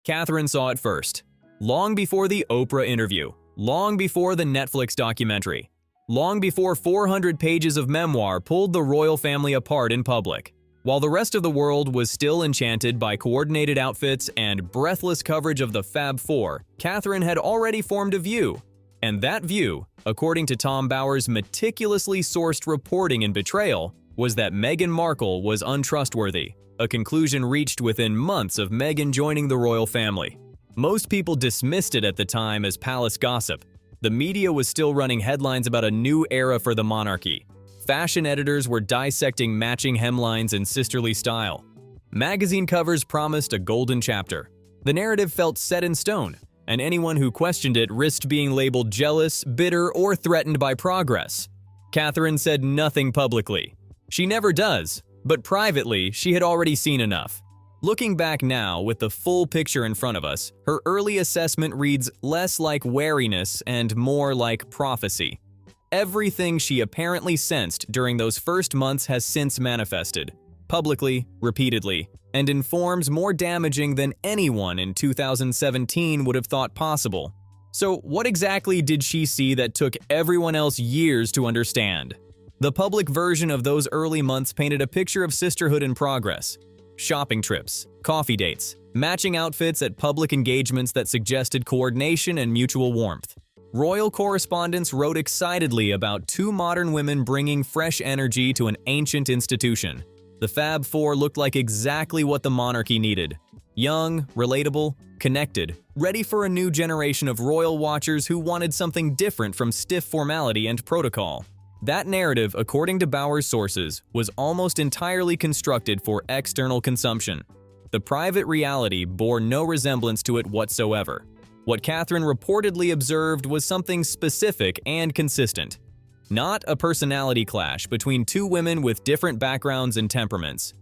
Catherine saw it first. Long before the Oprah interview, long before the Netflix documentary, long before 400 pages of memoir pulled the royal family apart in public. While the rest of the world was still enchanted by coordinated outfits and breathless coverage of the Fab Four, Catherine had already formed a view. And that view, according to Tom Bower's meticulously sourced reporting in Betrayal, was that Meghan Markle was untrustworthy, a conclusion reached within months of Meghan joining the royal family. Most people dismissed it at the time as palace gossip. The media was still running headlines about a new era for the monarchy. Fashion editors were dissecting matching hemlines in sisterly style. Magazine covers promised a golden chapter. The narrative felt set in stone, and anyone who questioned it risked being labeled jealous, bitter, or threatened by progress. Catherine said nothing publicly. She never does, but privately, she had already seen enough. Looking back now, with the full picture in front of us, her early assessment reads less like wariness and more like prophecy. Everything she apparently sensed during those first months has since manifested, publicly, repeatedly, and in forms more damaging than anyone in 2017 would have thought possible. So what exactly did she see that took everyone else years to understand? The public version of those early months painted a picture of sisterhood in progress. Shopping trips, coffee dates, matching outfits at public engagements that suggested coordination and mutual warmth. Royal correspondents wrote excitedly about two modern women bringing fresh energy to an ancient institution. The Fab Four looked like exactly what the monarchy needed. Young, relatable, connected, ready for a new generation of royal watchers who wanted something different from stiff formality and protocol. That narrative, according to Bower's sources, was almost entirely constructed for external consumption. The private reality bore no resemblance to it whatsoever. What Catherine reportedly observed was something specific and consistent. Not a personality clash between two women with different backgrounds and temperaments.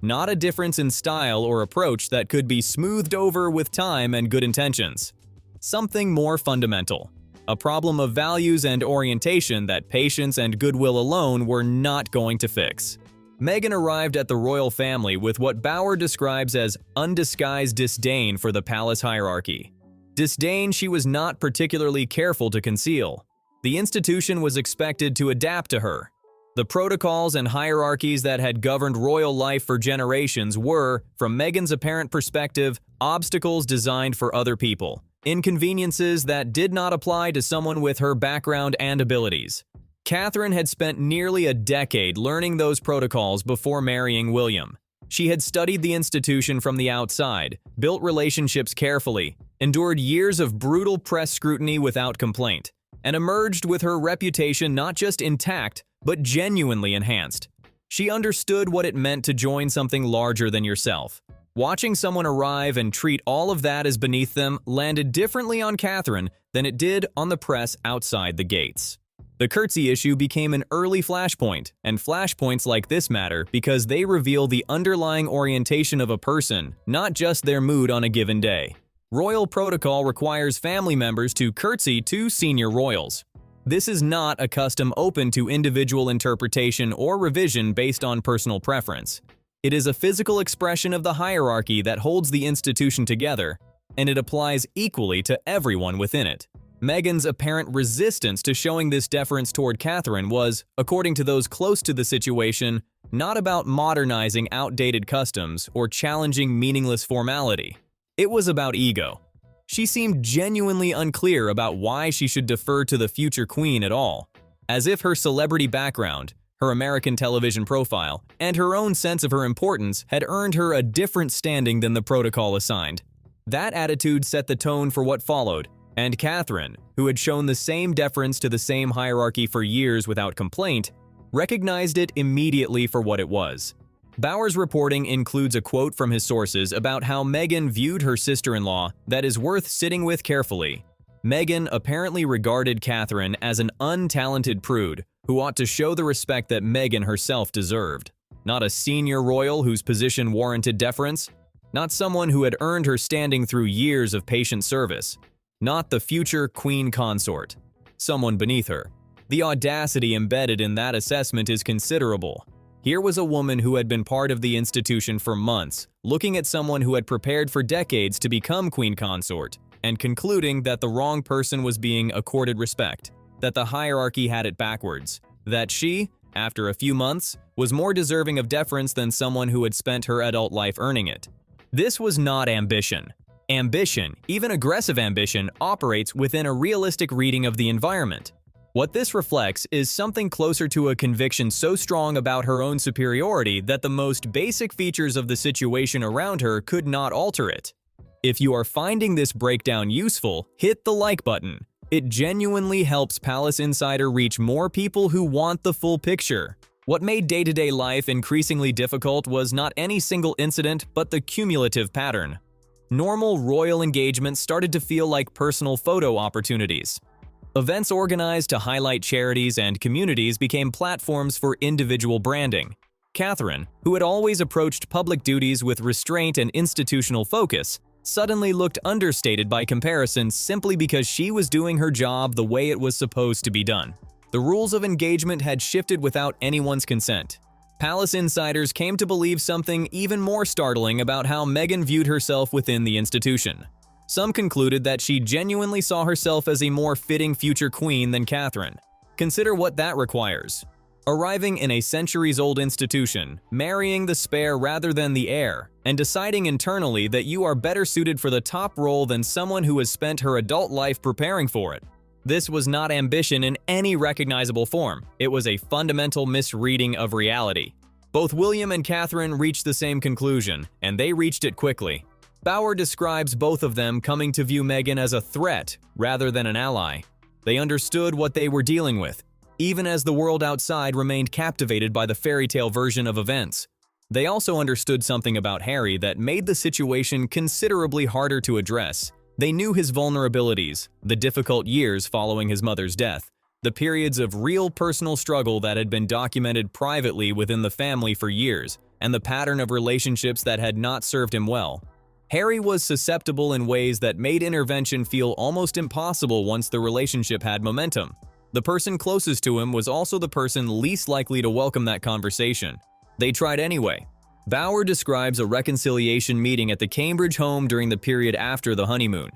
Not a difference in style or approach that could be smoothed over with time and good intentions. Something more fundamental. A problem of values and orientation that patience and goodwill alone were not going to fix. Meghan arrived at the royal family with what Bower describes as undisguised disdain for the palace hierarchy. Disdain she was not particularly careful to conceal. The institution was expected to adapt to her. The protocols and hierarchies that had governed royal life for generations were, from Meghan's apparent perspective, obstacles designed for other people, inconveniences that did not apply to someone with her background and abilities. Catherine had spent nearly a decade learning those protocols before marrying William. She had studied the institution from the outside, built relationships carefully, endured years of brutal press scrutiny without complaint, and emerged with her reputation not just intact, but genuinely enhanced. She understood what it meant to join something larger than yourself. Watching someone arrive and treat all of that as beneath them landed differently on Catherine than it did on the press outside the gates. The curtsy issue became an early flashpoint, and flashpoints like this matter because they reveal the underlying orientation of a person, not just their mood on a given day. Royal protocol requires family members to curtsy to senior royals. This is not a custom open to individual interpretation or revision based on personal preference. It is a physical expression of the hierarchy that holds the institution together, and it applies equally to everyone within it. Meghan's apparent resistance to showing this deference toward Catherine was, according to those close to the situation, not about modernizing outdated customs or challenging meaningless formality. It was about ego. She seemed genuinely unclear about why she should defer to the future queen at all, as if her celebrity background, her American television profile, and her own sense of her importance had earned her a different standing than the protocol assigned. That attitude set the tone for what followed, and Catherine, who had shown the same deference to the same hierarchy for years without complaint, recognized it immediately for what it was. Bower's reporting includes a quote from his sources about how Meghan viewed her sister-in-law that is worth sitting with carefully. Meghan apparently regarded Catherine as an untalented prude who ought to show the respect that Meghan herself deserved. Not a senior royal whose position warranted deference. Not someone who had earned her standing through years of patient service. Not the future queen consort. Someone beneath her. The audacity embedded in that assessment is considerable. Here was a woman who had been part of the institution for months, looking at someone who had prepared for decades to become queen consort, and concluding that the wrong person was being accorded respect, that the hierarchy had it backwards, that she, after a few months, was more deserving of deference than someone who had spent her adult life earning it. This was not ambition. Ambition, even aggressive ambition, operates within a realistic reading of the environment. What this reflects is something closer to a conviction so strong about her own superiority that the most basic features of the situation around her could not alter it. If you are finding this breakdown useful, hit the like button. It genuinely helps Palace Insider reach more people who want the full picture. What made day-to-day life increasingly difficult was not any single incident, but the cumulative pattern. Normal royal engagements started to feel like personal photo opportunities. Events organized to highlight charities and communities became platforms for individual branding. Catherine, who had always approached public duties with restraint and institutional focus, suddenly looked understated by comparison simply because she was doing her job the way it was supposed to be done. The rules of engagement had shifted without anyone's consent. Palace insiders came to believe something even more startling about how Meghan viewed herself within the institution. Some concluded that she genuinely saw herself as a more fitting future queen than Catherine. Consider what that requires. Arriving in a centuries-old institution, marrying the spare rather than the heir, and deciding internally that you are better suited for the top role than someone who has spent her adult life preparing for it. This was not ambition in any recognizable form. It was a fundamental misreading of reality. Both William and Catherine reached the same conclusion, and they reached it quickly. Bauer describes both of them coming to view Meghan as a threat rather than an ally. They understood what they were dealing with, even as the world outside remained captivated by the fairy tale version of events. They also understood something about Harry that made the situation considerably harder to address. They knew his vulnerabilities, the difficult years following his mother's death, the periods of real personal struggle that had been documented privately within the family for years, and the pattern of relationships that had not served him well. Harry was susceptible in ways that made intervention feel almost impossible once the relationship had momentum. The person closest to him was also the person least likely to welcome that conversation. They tried anyway. Bauer describes a reconciliation meeting at the Cambridge home during the period after the honeymoon.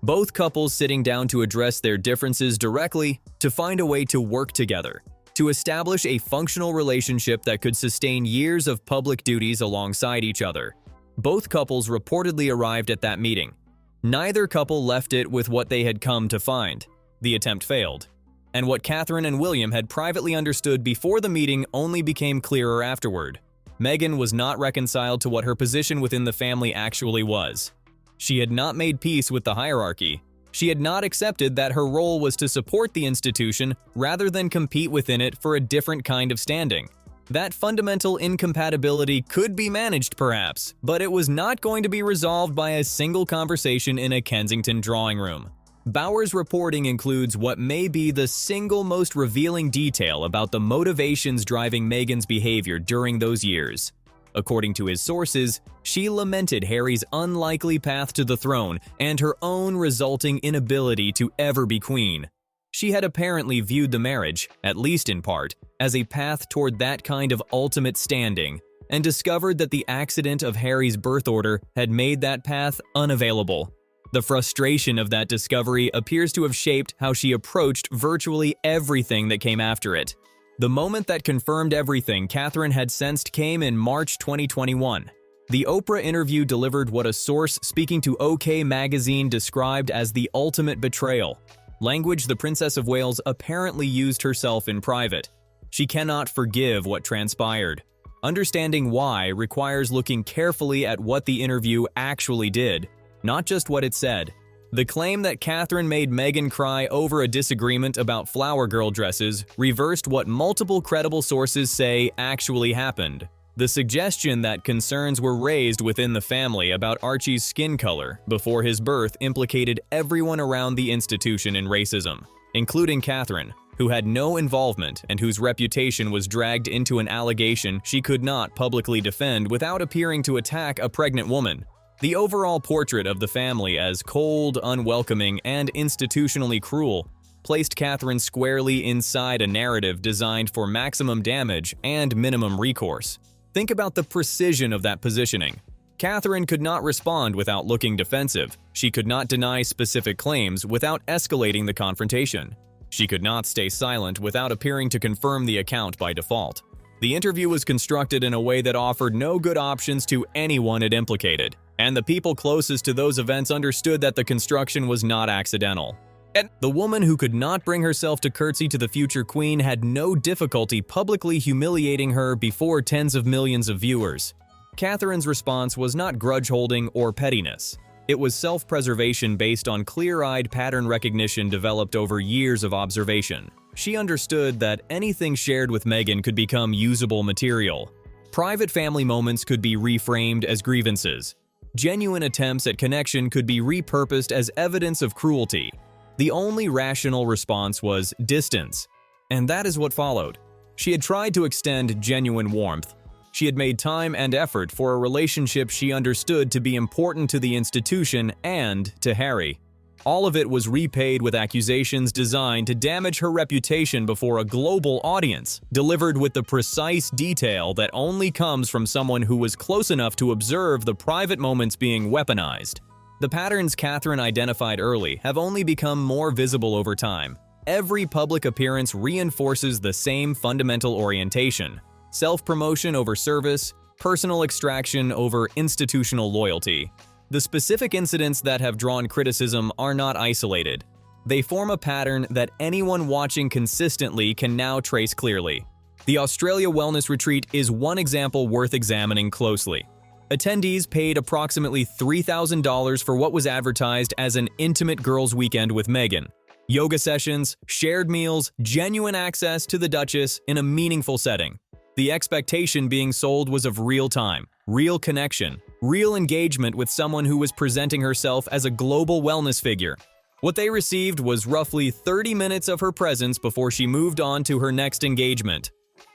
Both couples sitting down to address their differences directly, to find a way to work together, to establish a functional relationship that could sustain years of public duties alongside each other. Both couples reportedly arrived at that meeting. Neither couple left it with what they had come to find. The attempt failed. And what Catherine and William had privately understood before the meeting only became clearer afterward. Meghan was not reconciled to what her position within the family actually was. She had not made peace with the hierarchy. She had not accepted that her role was to support the institution rather than compete within it for a different kind of standing. That fundamental incompatibility could be managed perhaps, but it was not going to be resolved by a single conversation in a Kensington drawing room. Bauer's reporting includes what may be the single most revealing detail about the motivations driving Meghan's behavior during those years. According to his sources, she lamented Harry's unlikely path to the throne and her own resulting inability to ever be queen. She had apparently viewed the marriage, at least in part, as a path toward that kind of ultimate standing, and discovered that the accident of Harry's birth order had made that path unavailable. The frustration of that discovery appears to have shaped how she approached virtually everything that came after it. The moment that confirmed everything Catherine had sensed came in March 2021. The Oprah interview delivered what a source speaking to OK magazine described as the ultimate betrayal, language the Princess of Wales apparently used herself in private. She cannot forgive what transpired. Understanding why requires looking carefully at what the interview actually did, not just what it said. The claim that Catherine made Meghan cry over a disagreement about flower girl dresses reversed what multiple credible sources say actually happened. The suggestion that concerns were raised within the family about Archie's skin color before his birth implicated everyone around the institution in racism, including Catherine, who had no involvement and whose reputation was dragged into an allegation she could not publicly defend without appearing to attack a pregnant woman. The overall portrait of the family as cold, unwelcoming, and institutionally cruel placed Catherine squarely inside a narrative designed for maximum damage and minimum recourse. Think about the precision of that positioning. Catherine could not respond without looking defensive. She could not deny specific claims without escalating the confrontation. She could not stay silent without appearing to confirm the account by default. The interview was constructed in a way that offered no good options to anyone it implicated, and the people closest to those events understood that the construction was not accidental. And the woman who could not bring herself to curtsy to the future queen had no difficulty publicly humiliating her before tens of millions of viewers. Catherine's response was not grudge-holding or pettiness. It was self-preservation based on clear-eyed pattern recognition developed over years of observation. She understood that anything shared with Meghan could become usable material. Private family moments could be reframed as grievances. Genuine attempts at connection could be repurposed as evidence of cruelty. The only rational response was distance. And that is what followed. She had tried to extend genuine warmth. She had made time and effort for a relationship she understood to be important to the institution and to Harry. All of it was repaid with accusations designed to damage her reputation before a global audience, delivered with the precise detail that only comes from someone who was close enough to observe the private moments being weaponized. The patterns Catherine identified early have only become more visible over time. Every public appearance reinforces the same fundamental orientation: self-promotion over service, personal extraction over institutional loyalty. The specific incidents that have drawn criticism are not isolated. They form a pattern that anyone watching consistently can now trace clearly. The Australia Wellness Retreat is one example worth examining closely. Attendees paid approximately $3,000 for what was advertised as an intimate girls' weekend with Meghan. Yoga sessions, shared meals, genuine access to the Duchess in a meaningful setting. The expectation being sold was of real time, real connection, real engagement with someone who was presenting herself as a global wellness figure. What they received was roughly 30 minutes of her presence before she moved on to her next engagement.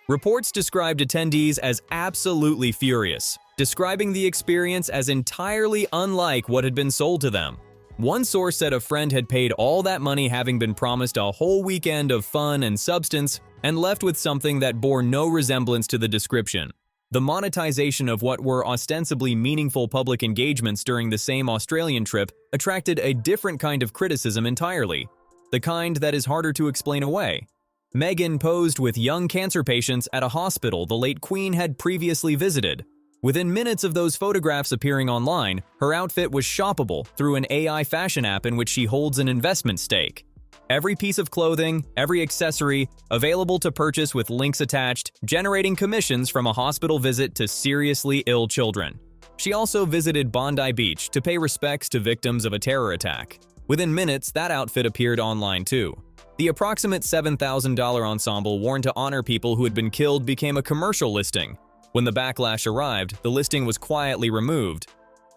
Reports described attendees as absolutely furious, describing the experience as entirely unlike what had been sold to them. One source said a friend had paid all that money having been promised a whole weekend of fun and substance and left with something that bore no resemblance to the description. The monetization of what were ostensibly meaningful public engagements during the same Australian trip attracted a different kind of criticism entirely, the kind that is harder to explain away. Meghan posed with young cancer patients at a hospital the late Queen had previously visited. Within minutes of those photographs appearing online, her outfit was shoppable through an AI fashion app in which she holds an investment stake. Every piece of clothing, every accessory, available to purchase with links attached, generating commissions from a hospital visit to seriously ill children. She also visited Bondi Beach to pay respects to victims of a terror attack. Within minutes, that outfit appeared online too. The approximate $7,000 ensemble worn to honor people who had been killed became a commercial listing. When the backlash arrived, the listing was quietly removed,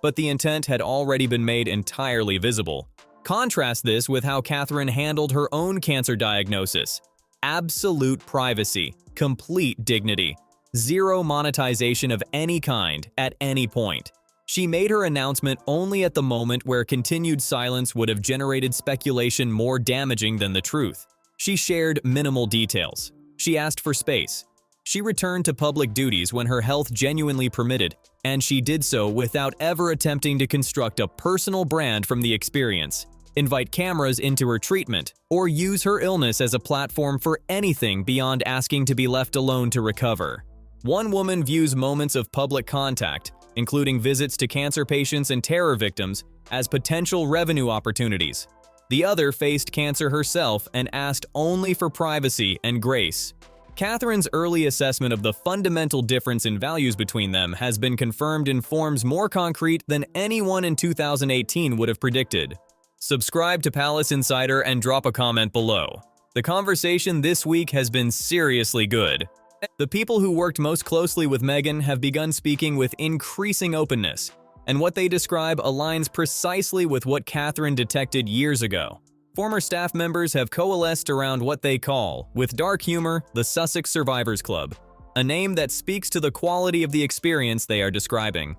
but the intent had already been made entirely visible. Contrast this with how Catherine handled her own cancer diagnosis. Absolute privacy, complete dignity, zero monetization of any kind at any point. She made her announcement only at the moment where continued silence would have generated speculation more damaging than the truth. She shared minimal details. She asked for space. She returned to public duties when her health genuinely permitted, and she did so without ever attempting to construct a personal brand from the experience, invite cameras into her treatment, or use her illness as a platform for anything beyond asking to be left alone to recover. One woman views moments of public contact, including visits to cancer patients and terror victims, as potential revenue opportunities. The other faced cancer herself and asked only for privacy and grace. Catherine's early assessment of the fundamental difference in values between them has been confirmed in forms more concrete than anyone in 2018 would have predicted. Subscribe to Palace Insider and drop a comment below. The conversation this week has been seriously good. The people who worked most closely with Meghan have begun speaking with increasing openness, and what they describe aligns precisely with what Catherine detected years ago. Former staff members have coalesced around what they call, with dark humor, the Sussex Survivors Club, a name that speaks to the quality of the experience they are describing.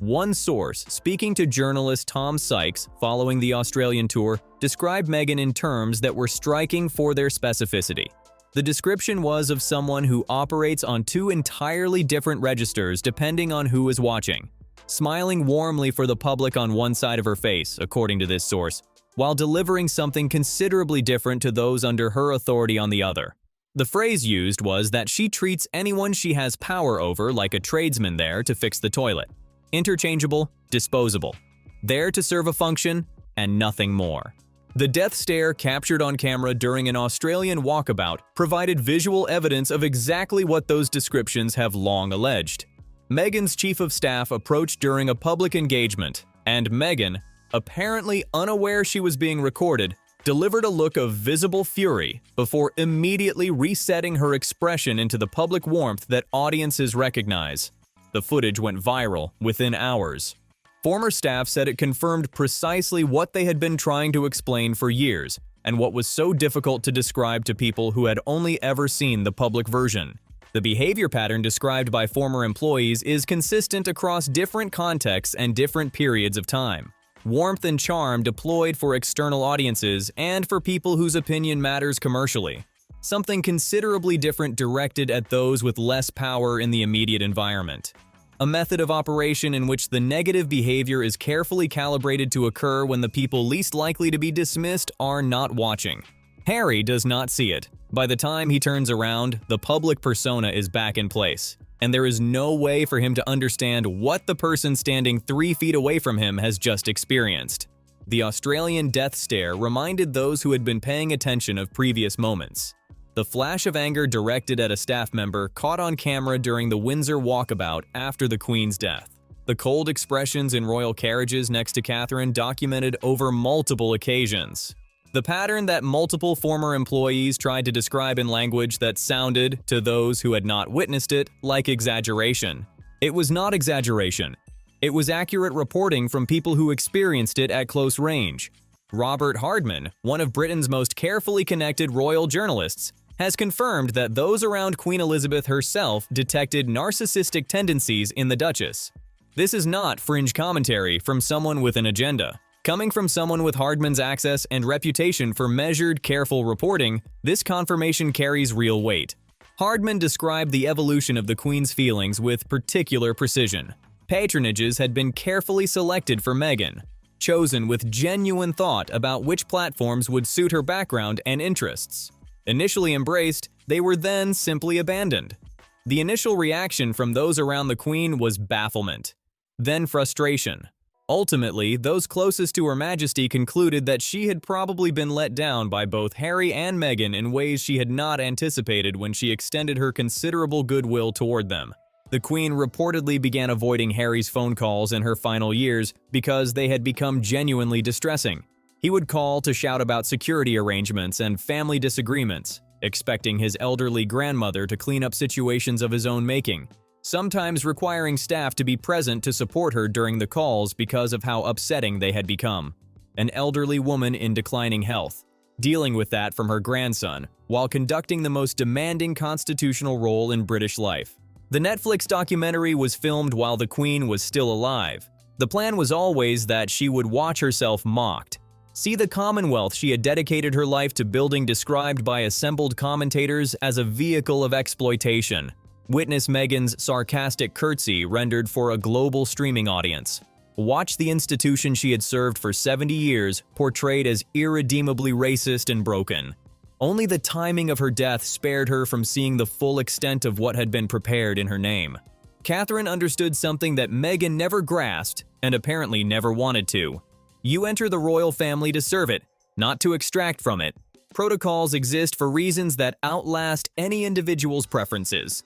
One source, speaking to journalist Tom Sykes following the Australian tour, described Meghan in terms that were striking for their specificity. The description was of someone who operates on two entirely different registers depending on who is watching, smiling warmly for the public on one side of her face, according to this source, while delivering something considerably different to those under her authority on the other. The phrase used was that she treats anyone she has power over like a tradesman there to fix the toilet. Interchangeable, disposable. There to serve a function, and nothing more. The death stare captured on camera during an Australian walkabout provided visual evidence of exactly what those descriptions have long alleged. Meghan's chief of staff approached during a public engagement, and Meghan, apparently unaware she was being recorded, delivered a look of visible fury before immediately resetting her expression into the public warmth that audiences recognize. The footage went viral within hours. Former staff said it confirmed precisely what they had been trying to explain for years, and what was so difficult to describe to people who had only ever seen the public version. The behavior pattern described by former employees is consistent across different contexts and different periods of time. Warmth and charm deployed for external audiences and for people whose opinion matters commercially. Something considerably different directed at those with less power in the immediate environment. A method of operation in which the negative behavior is carefully calibrated to occur when the people least likely to be dismissed are not watching. Harry does not see it. By the time he turns around, the public persona is back in place, and there is no way for him to understand what the person standing 3 feet away from him has just experienced. The Australian death stare reminded those who had been paying attention of previous moments. The flash of anger directed at a staff member caught on camera during the Windsor walkabout after the Queen's death. The cold expressions in royal carriages next to Catherine documented over multiple occasions. The pattern that multiple former employees tried to describe in language that sounded, to those who had not witnessed it, like exaggeration. It was not exaggeration. It was accurate reporting from people who experienced it at close range. Robert Hardman, one of Britain's most carefully connected royal journalists, has confirmed that those around Queen Elizabeth herself detected narcissistic tendencies in the Duchess. This is not fringe commentary from someone with an agenda. Coming from someone with Hardman's access and reputation for measured, careful reporting, this confirmation carries real weight. Hardman described the evolution of the Queen's feelings with particular precision. Patronages had been carefully selected for Meghan, chosen with genuine thought about which platforms would suit her background and interests. Initially embraced, they were then simply abandoned. The initial reaction from those around the Queen was bafflement, then frustration. Ultimately, those closest to Her Majesty concluded that she had probably been let down by both Harry and Meghan in ways she had not anticipated when she extended her considerable goodwill toward them. The Queen reportedly began avoiding Harry's phone calls in her final years because they had become genuinely distressing. He would call to shout about security arrangements and family disagreements, expecting his elderly grandmother to clean up situations of his own making, sometimes requiring staff to be present to support her during the calls because of how upsetting they had become. An elderly woman in declining health, dealing with that from her grandson, while conducting the most demanding constitutional role in British life. The Netflix documentary was filmed while the Queen was still alive. The plan was always that she would watch herself mocked. See the Commonwealth she had dedicated her life to building described by assembled commentators as a vehicle of exploitation. Witness Meghan's sarcastic curtsy rendered for a global streaming audience. Watch the institution she had served for 70 years portrayed as irredeemably racist and broken. Only the timing of her death spared her from seeing the full extent of what had been prepared in her name. Catherine understood something that Meghan never grasped and apparently never wanted to. You enter the royal family to serve it, not to extract from it. Protocols exist for reasons that outlast any individual's preferences.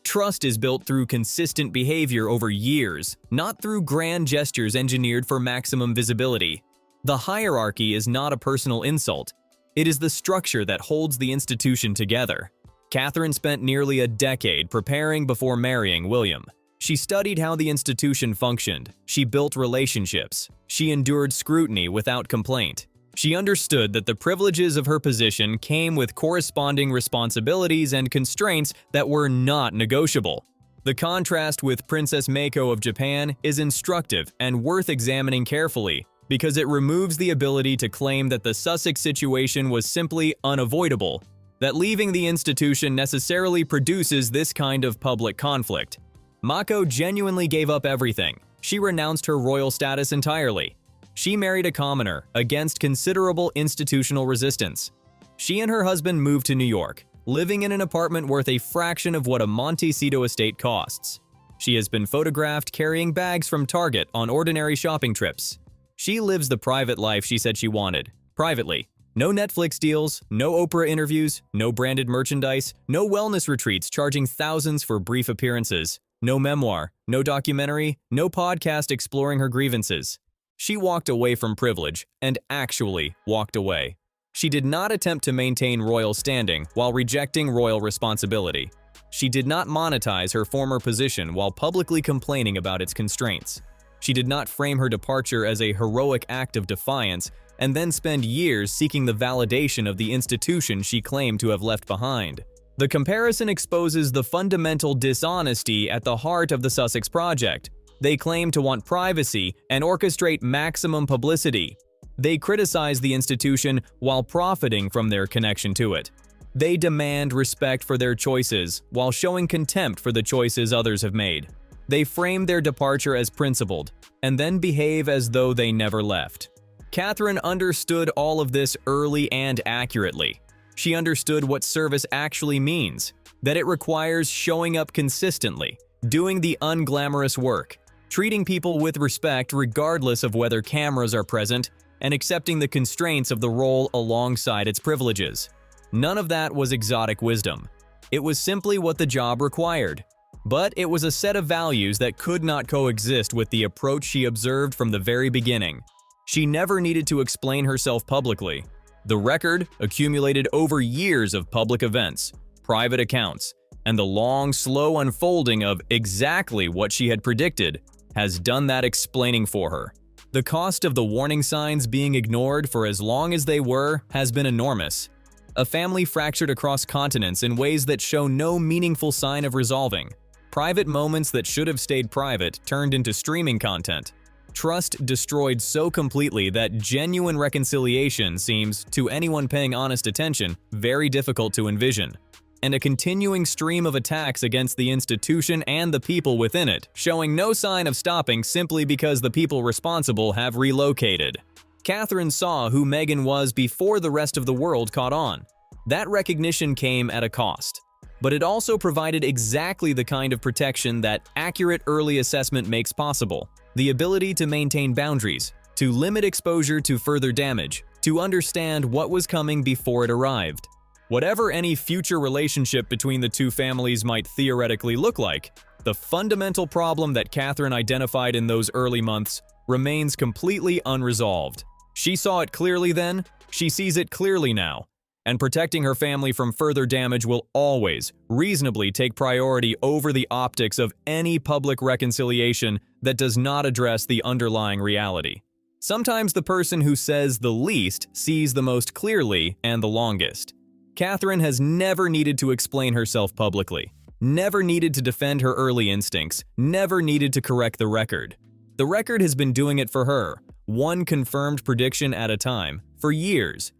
Trust is built through consistent behavior over years, not through grand gestures engineered for maximum visibility. The hierarchy is not a personal insult. It is the structure that holds the institution together. Catherine spent nearly a decade preparing before marrying William. She studied how the institution functioned. She built relationships. She endured scrutiny without complaint. She understood that the privileges of her position came with corresponding responsibilities and constraints that were not negotiable. The contrast with Princess Mako of Japan is instructive and worth examining carefully because it removes the ability to claim that the Sussex situation was simply unavoidable, that leaving the institution necessarily produces this kind of public conflict. Mako genuinely gave up everything. She renounced her royal status entirely. She married a commoner against considerable institutional resistance. She and her husband moved to New York, living in an apartment worth a fraction of what a Montecito estate costs. She has been photographed carrying bags from Target on ordinary shopping trips. She lives the private life she said she wanted, privately. No Netflix deals, no Oprah interviews, no branded merchandise, no wellness retreats charging thousands for brief appearances, no memoir, no documentary, no podcast exploring her grievances. She walked away from privilege and actually walked away. She did not attempt to maintain royal standing while rejecting royal responsibility. She did not monetize her former position while publicly complaining about its constraints. She did not frame her departure as a heroic act of defiance and then spend years seeking the validation of the institution she claimed to have left behind. The comparison exposes the fundamental dishonesty at the heart of the Sussex Project. They claim to want privacy and orchestrate maximum publicity. They criticize the institution while profiting from their connection to it. They demand respect for their choices while showing contempt for the choices others have made. They frame their departure as principled and then behave as though they never left. Catherine understood all of this early and accurately. She understood what service actually means, that it requires showing up consistently, doing the unglamorous work, treating people with respect regardless of whether cameras are present, and accepting the constraints of the role alongside its privileges. None of that was exotic wisdom. It was simply what the job required. But it was a set of values that could not coexist with the approach she observed from the very beginning. She never needed to explain herself publicly. The record, accumulated over years of public events, private accounts, and the long, slow unfolding of exactly what she had predicted, has done that explaining for her. The cost of the warning signs being ignored for as long as they were has been enormous. A family fractured across continents in ways that show no meaningful sign of resolving. Private moments that should have stayed private turned into streaming content. Trust destroyed so completely that genuine reconciliation seems, to anyone paying honest attention, very difficult to envision. And a continuing stream of attacks against the institution and the people within it, showing no sign of stopping simply because the people responsible have relocated. Catherine saw who Meghan was before the rest of the world caught on. That recognition came at a cost. But it also provided exactly the kind of protection that accurate early assessment makes possible. The ability to maintain boundaries, to limit exposure to further damage, to understand what was coming before it arrived. Whatever any future relationship between the two families might theoretically look like, the fundamental problem that Catherine identified in those early months remains completely unresolved. She saw it clearly then, she sees it clearly now, and protecting her family from further damage will always, reasonably take priority over the optics of any public reconciliation that does not address the underlying reality. Sometimes the person who says the least sees the most clearly and the longest. Catherine has never needed to explain herself publicly, never needed to defend her early instincts, never needed to correct the record. The record has been doing it for her, one confirmed prediction at a time, for years.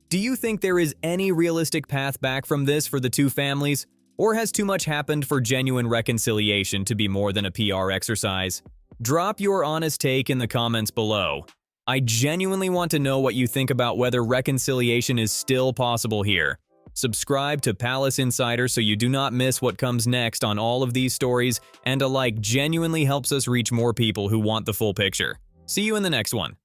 Do you think there is any realistic path back from this for the two families, or has too much happened for genuine reconciliation to be more than a PR exercise? Drop your honest take in the comments below. I genuinely want to know what you think about whether reconciliation is still possible here. Subscribe to Palace Insider so you do not miss what comes next on all of these stories, and a like genuinely helps us reach more people who want the full picture. See you in the next one.